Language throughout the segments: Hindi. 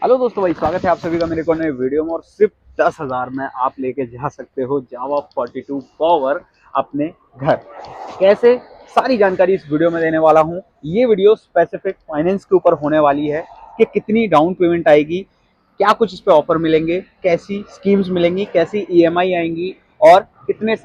हेलो दोस्तों, भाई स्वागत है आप सभी का मेरे को नए वीडियो में। और सिर्फ 10,000 में आप लेके जा सकते हो जावा 42 पावर अपने घर। कैसे, सारी जानकारी इस वीडियो में देने वाला हूँ। ये वीडियो स्पेसिफिक फाइनेंस के ऊपर होने वाली है कि कितनी डाउन पेमेंट आएगी, क्या कुछ इस पे ऑफर मिलेंगे, कैसी स्कीम्स मिलेंगी, कैसी ईएमआई आएंगी और कितने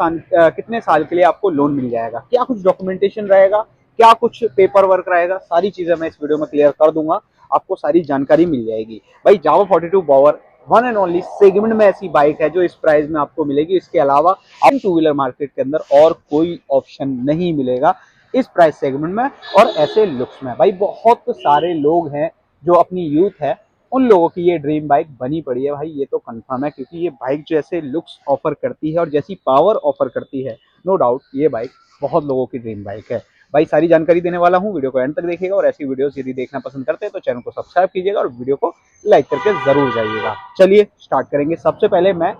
साल के लिए आपको लोन मिल जाएगा, क्या कुछ डॉक्यूमेंटेशन रहेगा, क्या कुछ पेपर वर्क रहेगा, सारी चीजें मैं इस वीडियो में क्लियर कर दूंगा। आपको सारी जानकारी मिल जाएगी। भाई जावा 42 power one and only segment में ऐसी बाइक है जो इस प्राइस में आपको मिलेगी। इसके अलावा आप टू व्हीलर मार्केट के अंदर और कोई ऑप्शन नहीं मिलेगा इस प्राइस सेगमेंट में और ऐसे लुक्स में। भाई बहुत सारे लोग हैं जो अपनी यूथ है, उन लोगों की ये ड्रीम बाइक बनी पड़ी है। भाई ये तो कंफर्म है, क्योंकि ये बाइक जैसे लुक्स ऑफर करती है और जैसी पावर ऑफर करती है, नो डाउट ये बाइक बहुत लोगों की ड्रीम बाइक है। भाई सारी जानकारी देने वाला हूँ, वीडियो को एंड तक देखिएगा। और ऐसी वीडियोस यदि देखना पसंद करते हैं तो चैनल को सब्सक्राइब कीजिएगा और वीडियो को लाइक करके जरूर जाइएगा। चलिए स्टार्ट करेंगे। सबसे पहले मैं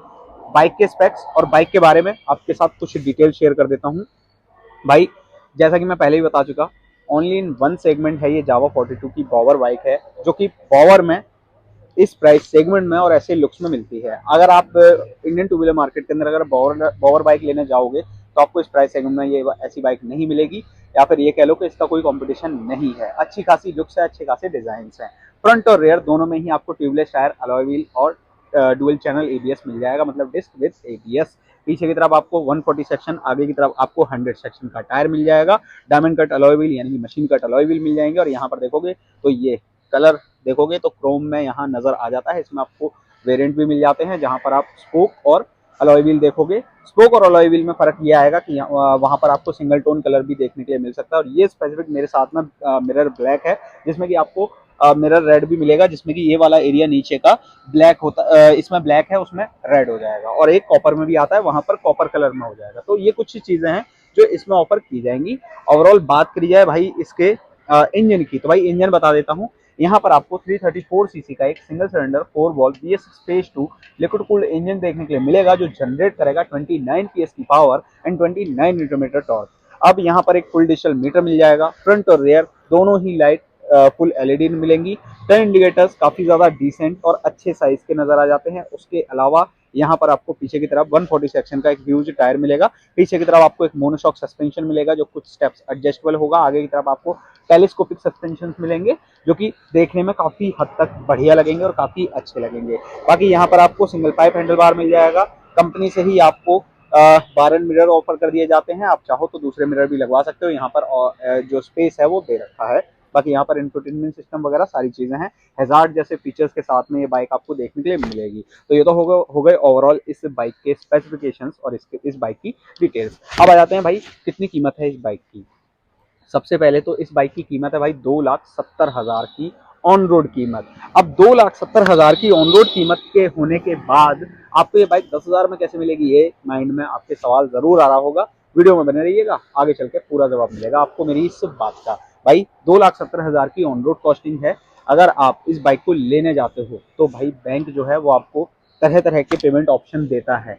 बाइक के स्पेक्स और बाइक के बारे में आपके साथ कुछ डिटेल शेयर कर देता हूँ। भाई जैसा कि मैं पहले ही बता चुका, ओनली इन वन सेगमेंट है ये जावा 42 की पावर बाइक है, जो कि पावर में इस प्राइस सेगमेंट में और ऐसे लुक्स में मिलती है। अगर आप इंडियन टू व्हीलर मार्केट के अंदर अगर पावर बाइक लेने जाओगे तो आपको इस प्राइस सेगमेंट में ये ऐसी बाइक नहीं मिलेगी, या फिर ये कह लो कि इसका कोई कंपटीशन नहीं है। अच्छी खासी लुक्स है, अच्छे खासे डिजाइन है। फ्रंट और रेयर दोनों में ही आपको ट्यूबलेस टायर, अलॉय व्हील और डुअल चैनल एबीएस मिल जाएगा, मतलब डिस्क विद एबीएस। पीछे की तरफ आपको 140 सेक्शन, आगे की तरफ आपको 100 सेक्शन का टायर मिल जाएगा। डायमंड कट अलॉय व्हील यानी कि मशीन कट अलॉय व्हील मिल जाएंगे। और यहाँ पर देखोगे तो ये कलर देखोगे तो क्रोम में यहाँ नजर आ जाता है। इसमें आपको वेरिएंट भी मिल जाते हैं, जहाँ पर आप स्पोक और अलॉय व्हील देखोगे। स्पोक और अलॉय व्हील में फर्क ये आएगा कि वहाँ पर आपको सिंगल टोन कलर भी देखने के लिए मिल सकता है। और ये स्पेसिफिक मेरे साथ में मिरर ब्लैक है, जिसमें कि आपको मिरर रेड भी मिलेगा, जिसमें कि ये वाला एरिया नीचे का ब्लैक होता, इसमें ब्लैक है उसमें रेड हो जाएगा। और एक कॉपर में भी आता है, वहां पर कॉपर कलर में हो जाएगा। तो ये कुछ चीजें हैं जो इसमें ऑफर की जाएंगी। ओवरऑल बात करी जाए भाई इसके इंजन की, तो भाई इंजन बता देता हूँ। यहाँ पर आपको 334 सीसी का एक single cylinder 4 valve BS space 2 liquid cooled engine देखने के लिए मिलेगा, जो जनरेट करेगा 29 PS की power and 29 newton meter torque. अब यहाँ पर एक फुल डिजिटल मीटर मिल जाएगा। फ्रंट और रेयर दोनों ही लाइट फुल एलईडी मिलेंगी। टर्न इंडिकेटर्स काफी ज्यादा डिसेंट और अच्छे साइज के नजर आ जाते हैं। उसके अलावा यहाँ पर आपको पीछे की तरफ 140 सेक्शन का एक ह्यूज टायर मिलेगा। पीछे की तरफ आपको एक मोनोशॉक सस्पेंशन मिलेगा, जो कुछ स्टेप्स एडजस्टेबल होगा। आगे की तरफ आपको टेलीस्कोपिक सस्पेंशन मिलेंगे, जो कि देखने में काफी हद तक बढ़िया लगेंगे और काफी अच्छे लगेंगे। बाकी यहाँ पर आपको सिंगल पाइप हैंडल बार मिल जाएगा। कंपनी से ही आपको 12 मिरर ऑफर कर दिए जाते हैं। आप चाहो तो दूसरे मिरर भी लगवा सकते हो। यहाँ पर जो स्पेस है वो दे रखा है। बाकी यहाँ पर इंफोटेनमेंट सिस्टम वगैरह सारी चीजें हैं। हैजार्ड जैसे फीचर्स के साथ में ये बाइक आपको देखने के लिए मिलेगी। तो ये तो हो गए ओवरऑल इस बाइक के स्पेसिफिकेशंस और इस बाइक की डिटेल्स। अब आ जाते हैं भाई कितनी कीमत है इस बाइक की। सबसे पहले तो इस बाइक की कीमत है भाई 2,70,000 की ऑन रोड कीमत। अब 2,70,000 की ऑन रोड कीमत के होने के बाद आपको ये बाइक 10,000 में कैसे मिलेगी, ये माइंड में आपके सवाल जरूर आ रहा होगा। वीडियो में बने रहिएगा, आगे चल के पूरा जवाब मिलेगा आपको मेरी इस बात का। भाई 2,70,000 की ऑन रोड कॉस्टिंग है। अगर आप इस बाइक को लेने जाते हो तो भाई बैंक जो है वो आपको तरह तरह के पेमेंट ऑप्शन देता है।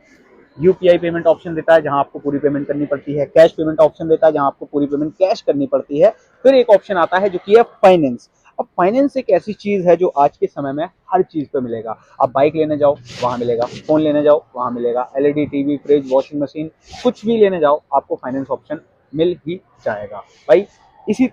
यूपीआई पेमेंट ऑप्शन देता है, जहां आपको पूरी पेमेंट करनी पड़ती है। कैश पेमेंट ऑप्शन देता है, जहां आपको पूरी पेमेंट कैश करनी पड़ती है। फिर एक ऑप्शन आता है जो कि है फाइनेंस। अब फाइनेंस एक ऐसी चीज है जो आज के समय में हर चीज पे मिलेगा। आप बाइक लेने जाओ वहां मिलेगा, फोन लेने जाओ वहां मिलेगा, LED TV fridge washing machine कुछ भी लेने जाओ आपको फाइनेंस ऑप्शन मिल ही जाएगा। भाई इसी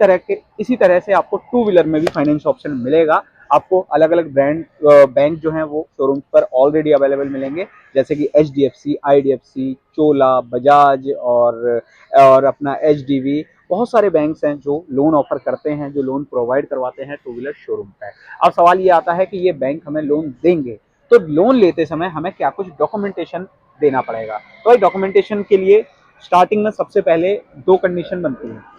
तरह से आपको टू व्हीलर में भी फाइनेंस ऑप्शन मिलेगा। आपको अलग अलग ब्रांड बैंक जो हैं वो शोरूम पर ऑलरेडी अवेलेबल मिलेंगे, जैसे कि HDFC, IDFC, चोला, बजाज और अपना HDB। बहुत सारे बैंक्स हैं जो लोन ऑफर करते हैं, जो लोन प्रोवाइड करवाते हैं टू व्हीलर शोरूम पर। अब सवाल ये आता है कि ये बैंक हमें लोन देंगे, तो लोन लेते समय हमें क्या कुछ डॉक्यूमेंटेशन देना पड़ेगा। तो भाई डॉक्यूमेंटेशन के लिए स्टार्टिंग में सबसे पहले दो कंडीशन बनती है।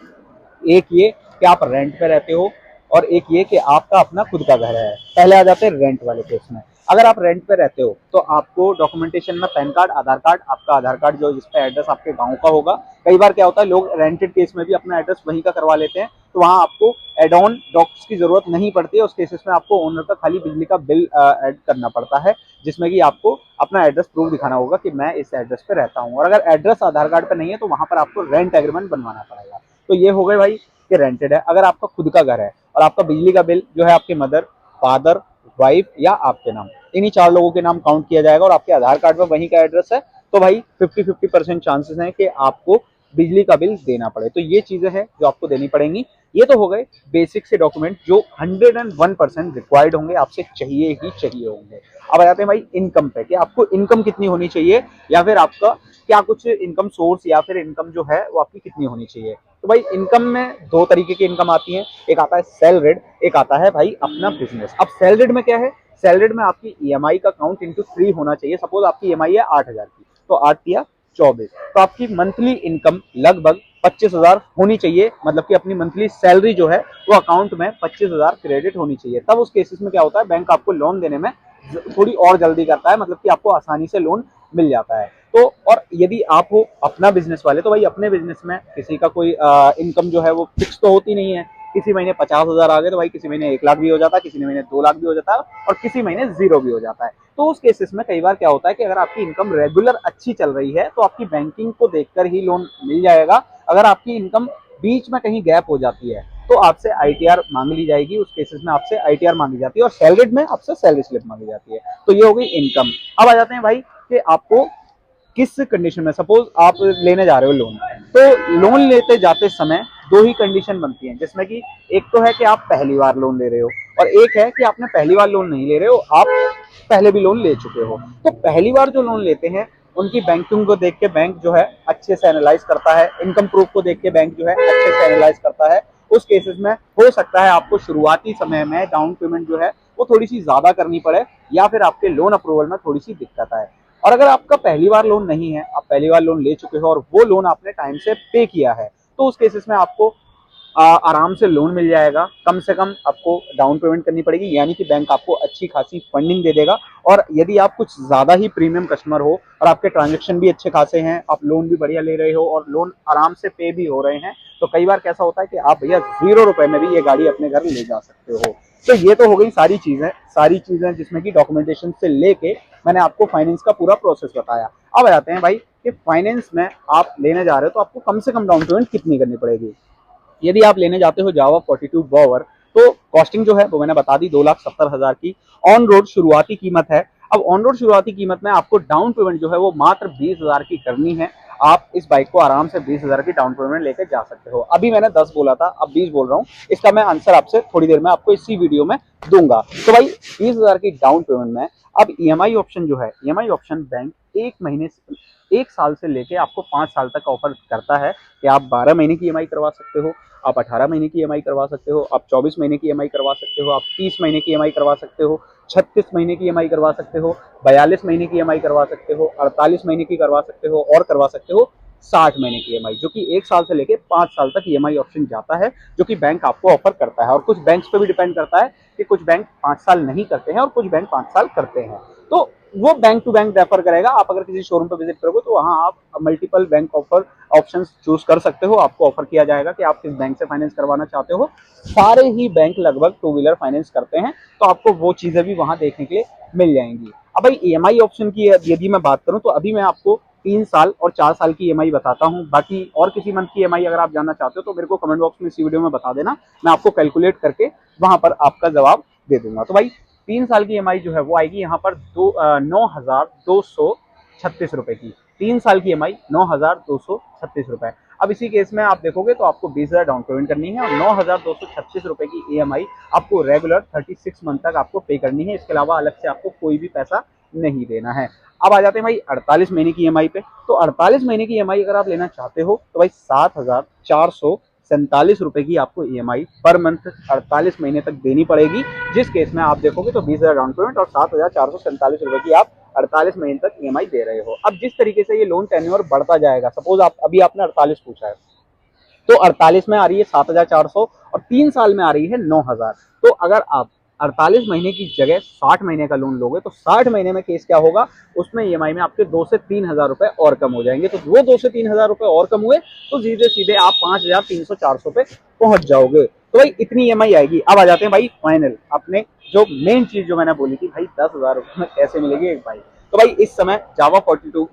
एक ये कि आप रेंट पे रहते हो, और एक ये कि आपका अपना खुद का घर है। पहले आ जाते हैं रेंट वाले केस में। अगर आप रेंट पे रहते हो तो आपको डॉक्यूमेंटेशन में पैन कार्ड, आधार कार्ड, आपका आधार कार्ड जो जिसपे एड्रेस आपके गांव का होगा। कई बार क्या होता है लोग रेंटेड केस में भी अपना एड्रेस वहीं का करवा लेते हैं, तो वहां आपको एड ऑन डॉक्स की जरूरत नहीं पड़ती है। उस केसेस में आपको ओनर का खाली बिजली का बिल ऐड करना पड़ता है, जिसमें कि आपको अपना एड्रेस प्रूफ दिखाना होगा कि मैं इस एड्रेस पे रहता हूँ। और अगर एड्रेस आधार कार्ड पे नहीं है तो वहां पर आपको रेंट एग्रीमेंट बनवाना पड़ेगा। तो ये हो गए भाई कि रेंटेड है। अगर आपका खुद का घर है और आपका बिजली का बिल जो है आपके मदर, फादर, वाइफ या आपके नाम, इन्हीं 4 लोगों के नाम काउंट किया जाएगा और आपके आधार कार्ड में वहीं का एड्रेस है, तो भाई 50-50% चांसेस हैं कि आपको बिजली का बिल देना पड़े। तो ये चीजें हैं जो आपको देनी पड़ेंगी। ये तो हो गए बेसिक से डॉक्यूमेंट जो 101% रिक्वायर्ड होंगे, आपसे चाहिए ही चाहिए होंगे। अब आ जाते हैं भाई इनकम पे, कि आपको इनकम कितनी होनी चाहिए या फिर आपका क्या कुछ इनकम सोर्स या फिर इनकम जो है वो आपकी कितनी होनी चाहिए। तो भाई इनकम में 2 तरीके की इनकम आती है, एक आता है सैलरीड, एक आता है भाई अपना बिजनेस। अब सैलरीड में क्या है, सैलरीड में आपकी ईएमआई का काउंट इंटू 3 होना चाहिए। सपोज आपकी ईएमआई है 8,000 की, तो 8 या 24, तो आपकी मंथली इनकम लगभग 25,000 होनी चाहिए। मतलब कि अपनी मंथली सैलरी जो है वो अकाउंट में 25,000 क्रेडिट होनी चाहिए। तब उस केसेस में क्या होता है, बैंक आपको लोन देने में थोड़ी और जल्दी करता है, मतलब कि आपको आसानी से लोन मिल जाता है। तो और यदि आप हो अपना बिजनेस वाले, तो भाई अपने बिजनेस में किसी का कोई इनकम जो है वो फिक्स तो होती नहीं है। किसी महीने 50,000 आ गए तो भाई किसी महीने 1 लाख भी हो जाता है, किसी महीने 2 लाख भी हो जाता है और किसी महीने 0 भी हो जाता है। तो उस केसेस में कई बार क्या होता है कि अगर आपकी इनकम रेगुलर अच्छी चल रही है तो आपकी बैंकिंग को देखकर ही लोन मिल जाएगा। अगर आपकी इनकम बीच में कहीं गैप हो जाती है तो आपसे आईटीआर मांग ली जाएगी। उस केसेस में आपसे आईटीआर मांगी जाती है और सैलरीड में आपसे सैलरी स्लिप मांगी जाती है। तो ये हो गई इनकम। अब आ जाते हैं भाई कि आपको किस कंडीशन में, सपोज आप लेने जा रहे हो लोन, तो लोन लेते जाते समय 2 ही कंडीशन बनती हैं, जिसमें कि एक तो है कि आप पहली बार लोन ले रहे हो और एक है कि आपने पहली बार लोन नहीं ले रहे हो, आप पहले भी लोन ले चुके हो। तो पहली बार जो लोन लेते हैं उनकी बैंकिंग को देख के बैंक जो है अच्छे से एनालाइज करता है, इनकम प्रूफ को देख के बैंक जो है अच्छे से एनालाइज करता है। उस केसेस में हो सकता है आपको शुरुआती समय में डाउन पेमेंट जो है वो थोड़ी सी ज्यादा करनी पड़े या फिर आपके लोन अप्रूवल में थोड़ी सी दिक्कत आए। और अगर आपका पहली बार लोन नहीं है, आप पहली बार लोन ले चुके हो और वो लोन आपने टाइम से पे किया है, तो उस केसेस में आपको आराम से लोन मिल जाएगा। कम से कम आपको डाउन पेमेंट करनी पड़ेगी, यानी कि बैंक आपको अच्छी खासी फंडिंग दे देगा। और यदि आप कुछ ज्यादा ही प्रीमियम कस्टमर हो और आपके ट्रांजेक्शन भी अच्छे खासे हैं, आप लोन भी बढ़िया ले रहे हो और लोन आराम से पे भी हो रहे हैं, तो कई बार कैसा होता है कि आप भैया 0 रुपए में भी ये गाड़ी अपने घर ले जा सकते हो। तो ये तो हो गई सारी चीजें जिसमें कि डॉक्यूमेंटेशन से लेके मैंने आपको फाइनेंस का पूरा प्रोसेस बताया। अब आ जाते हैं भाई कि फाइनेंस में आप लेने जा रहे हो तो आपको कम से कम डाउन पेमेंट कितनी करनी पड़ेगी। यदि आप लेने जाते हो जावा 42 बॉवर, तो कॉस्टिंग जो है वो मैंने बता दी 2,70,000 की ऑन रोड शुरुआती कीमत है। अब ऑन रोड शुरुआती कीमत में आपको डाउन पेमेंट जो है वो मात्र 20,000 की करनी है। आप इस बाइक को आराम से 20,000 की डाउन पेमेंट लेकर जा सकते हो। अभी मैंने 10 बोला था, अब 20 बोल रहा हूँ। इसका मैं आंसर आपसे थोड़ी देर में आपको इसी वीडियो में दूंगा। तो भाई 20,000 की डाउन पेमेंट में अब ईएमआई ऑप्शन जो है, ईएमआई ऑप्शन बैंक 1 साल से लेके आपको 5 साल तक ऑफर करता है कि आप 12 महीने की ईएमआई करवा सकते हो, आप 18 महीने की ईएमआई करवा सकते हो, आप 24 महीने की ईएमआई करवा सकते हो, आप 30 महीने की ईएमआई करवा सकते हो, 36 महीने की ईएमआई करवा सकते हो, 42 महीने की ईएमआई करवा सकते हो, 48 महीने की करवा सकते हो और करवा सकते हो 60 महीने की ईएमआई, जो कि 1 साल से लेके 5 साल तक ईएमआई ऑप्शन जाता है, जो कि बैंक आपको ऑफर करता है। और कुछ बैंक्स पे भी डिपेंड करता है कि कुछ बैंक 5 साल नहीं करते हैं और कुछ बैंक 5 साल करते हैं। तो वो बैंक टू बैंक रेफर करेगा। आप अगर किसी शोरूम पर विजिट करोगे तो वहां आप multiple bank offer options choose कर सकते हो। आपको ऑफर किया जाएगा कि आप किस बैंक से फाइनेंस करवाना चाहते हो। सारे ही बैंक लगभग 2 व्हीलर फाइनेंस करते हैं, तो आपको वो चीजें भी वहां देखने के लिए मिल जाएंगी। अब भाई ईएमआई ऑप्शन की यदि मैं बात करूं तो अभी मैं आपको 3 साल और 4 साल की ईएमआई बताता हूं। बाकी और किसी मंथ की ईएमआई अगर आप जानना चाहते हो तो मेरे को कमेंट बॉक्स में इसी वीडियो में बता देना, मैं आपको कैलकुलेट करके वहां पर आपका जवाब दे दूंगा। तो भाई 3 साल की ईएमआई जो है वो आएगी यहाँ पर 9,236 रुपए की। 3 साल की ईएमआई 9,236 रुपए। अब इसी केस में आप देखोगे तो आपको 20,000 डाउन पेमेंट करनी है और 9,236 रुपए की ईएमआई आपको रेगुलर 36 मंथ तक आपको पे करनी है। इसके अलावा अलग से आपको कोई भी पैसा नहीं देना है। अब आ जाते हैं भाई 48 महीने की ईएमआई पे। तो 48 महीने की ईएमआई अगर आप लेना चाहते हो तो भाई 7,447 रुपए की आपको ईएमआई पर मंथ 48 महीने तक देनी पड़ेगी। जिस केस में आप देखोगे तो 20,000 डाउन पेमेंट और 7,447 रुपए की आप 48 महीने तक ईएमआई दे रहे हो। अब जिस तरीके से ये लोन टेन्योर बढ़ता जाएगा, सपोज आप अभी आपने 48 पूछा है, तो 48 में आ रही है 7,400 और 3 साल में आ रही है 9,000। तो अगर आप 48 महीने की जगह 60 महीने का लोन लोगे तो 60 महीने में केस क्या होगा, उसमें ईएमआई में आपके 2 से 3,000 रुपए और कम हो जाएंगे। तो वो 2 से 3,000 रुपए और कम हुए तो सीधे सीधे आप 5,300-400 पे पहुंच जाओगे। तो भाई इतनी ईएमआई आएगी। अब आ जाते हैं भाई फाइनल अपने जो मेन चीज जो मैंने बोली थी, भाई 10,000 रुपए में कैसे मिलेगी एक बाइक। तो भाई इस समय जावा 42,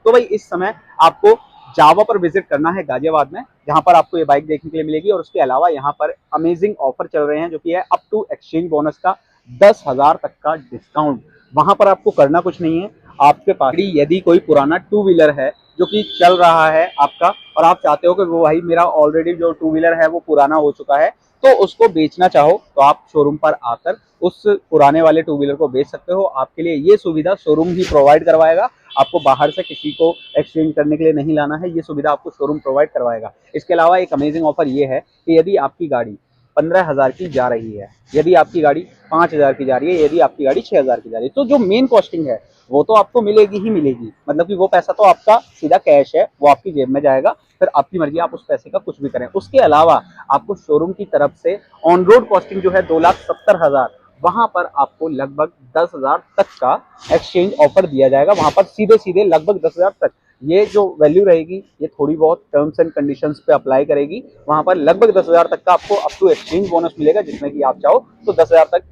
तो भाई इस समय आपको जावा पर विजिट करना है गाजियाबाद में, जहां पर आपको ये बाइक देखने के लिए मिलेगी। और उसके अलावा यहाँ पर अमेजिंग ऑफर चल रहे हैं जो कि है अप टू एक्सचेंज बोनस का। 10,000 तक का डिस्काउंट। वहां पर आपको करना कुछ नहीं है, आपके पास यदि कोई पुराना टू व्हीलर है जो कि चल रहा है आपका, और आप चाहते हो कि वो भाई मेरा ऑलरेडी जो टू व्हीलर है वो पुराना हो चुका है, तो उसको बेचना चाहो तो आप शोरूम पर आकर उस पुराने वाले टू व्हीलर को बेच सकते हो। आपके लिए ये सुविधा शोरूम ही प्रोवाइड करवाएगा, आपको बाहर से किसी को एक्सचेंज करने के लिए नहीं लाना है, ये सुविधा आपको शोरूम प्रोवाइड करवाएगा। इसके अलावा एक अमेजिंग ऑफर ये है कि यदि आपकी गाड़ी 15,000 की जा रही है, यदि आपकी गाड़ी 5,000 की जा रही है, यदि आपकी गाड़ी 6,000 की जा रही है, तो जो मेन कॉस्टिंग है वो तो आपको मिलेगी ही मिलेगी। मतलब कि वो पैसा तो आपका सीधा कैश है, वो आपकी जेब में जाएगा, फिर आपकी मर्जी, आप उस पैसे का कुछ भी करें। उसके अलावा आपको शोरूम की तरफ से ऑन रोड कॉस्टिंग जो है 2,70,000, वहां पर आपको लगभग 10,000 तक का एक्सचेंज ऑफर दिया जाएगा। वहां पर सीधे सीधे लगभग 10,000 तक, ये जो वैल्यू रहेगी ये थोड़ी बहुत टर्म्स एंड कंडीशंस पे अप्लाई करेगी। वहां पर लगभग 10,000 तक का आपको अप टू एक्सचेंज बोनस मिलेगा, जिसमें कि आप चाहो तो 10,000 तक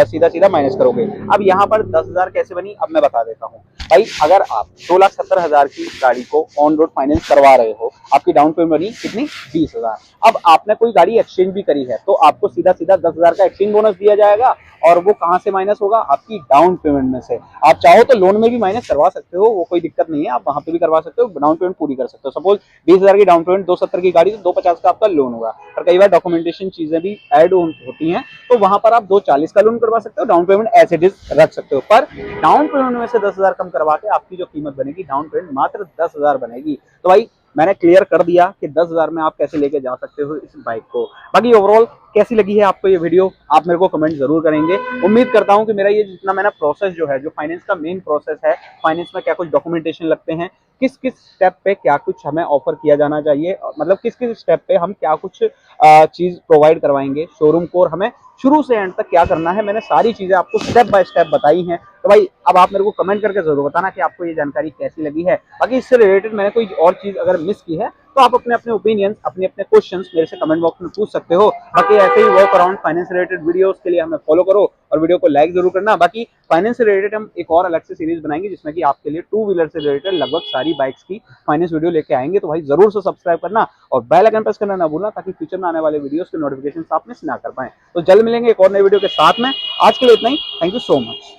सीधा सीधा माइनस करोगे। अब यहाँ पर 10,000 कैसे बनी, अब मैं बता देता हूँ। भाई अगर आप 2,70,000 की गाड़ी को ऑन रोड फाइनेंस करवा रहे हो, आपकी डाउन पेमेंट बनी कितनी, 20,000। अब आपने कोई गाड़ी एक्सचेंज भी करी है तो आपको सीधा सीधा 10,000 का एक्सचेंज बोनस दिया जाएगा, और वो कहाँ से माइनस होगा, आपकी डाउन पेमेंट में से। आप चाहो तो लोन में भी माइनस करवा सकते हो, वो कोई दिक्कत नहीं है, आप वहां पे भी करवा सकते हो, डाउन पेमेंट पूरी कर सकते हो। सपोज 20,000 की डाउन पेमेंट, 270 की गाड़ी तो 250 का आपका लोन होगा। और कई बार डॉक्यूमेंटेशन चीजें भी ऐड होती हैं, तो वहां पर आप 240 का लोन करवा सकते हो, down payment as it is रख सकते हो। पर डाउन पेमेंट में से 10,000 कम करवा के आपकी जो कीमत बनेगी, डाउन पेमेंट मात्र 10,000 बनेगी। तो भाई मैंने क्लियर कर दिया कि 10,000 में आप कैसे लेके जा सकते हो इस बाइक को। बाकी ओवरऑल कैसी लगी है आपको ये वीडियो, आप मेरे को कमेंट जरूर करेंगे। उम्मीद करता हूं कि मेरा ये जितना मैंने प्रोसेस जो है, जो फाइनेंस का मेन प्रोसेस है, फाइनेंस में क्या कुछ डॉक्यूमेंटेशन लगते हैं, किस किस स्टेप पे क्या कुछ हमें ऑफर किया जाना चाहिए, मतलब किस किस स्टेप पे हम क्या कुछ चीज प्रोवाइड करवाएंगे शोरूम को, और हमें शुरू से एंड तक क्या करना है, मैंने सारी चीजें आपको स्टेप बाय स्टेप बताई हैं। तो भाई अब आप मेरे को कमेंट करके जरूर बताना कि आपको ये जानकारी कैसी लगी है। बाकी इससे रिलेटेड मैंने कोई और चीज अगर मिस की है तो आप अपने अपने ओपिनियंस, अपने अपने क्वेश्चंस मेरे से कमेंट बॉक्स में पूछ सकते हो। बाकी ऐसे ही work around finance related videos के लिए हमें फॉलो करो और वीडियो को लाइक जरूर करना। बाकी फाइनेंस से रिलेटेड हम एक और अलग से सीरीज बनाएंगे, जिसमें कि आपके लिए टू व्हीलर से रिलेटेड लगभग सारी बाइक्स की फाइनेंस वीडियो लेके आएंगे। तो भाई जरूर से सब्सक्राइब करना और बेल आइकन प्रेस करना ना भूलना, ताकि फ्यूचर में आने वाले वीडियोस के नोटिफिकेशन आप मिस ना कर पाए। तो जल्द मिलेंगे एक और नई वीडियो के साथ में। आज के लिए इतना ही, थैंक यू सो मच।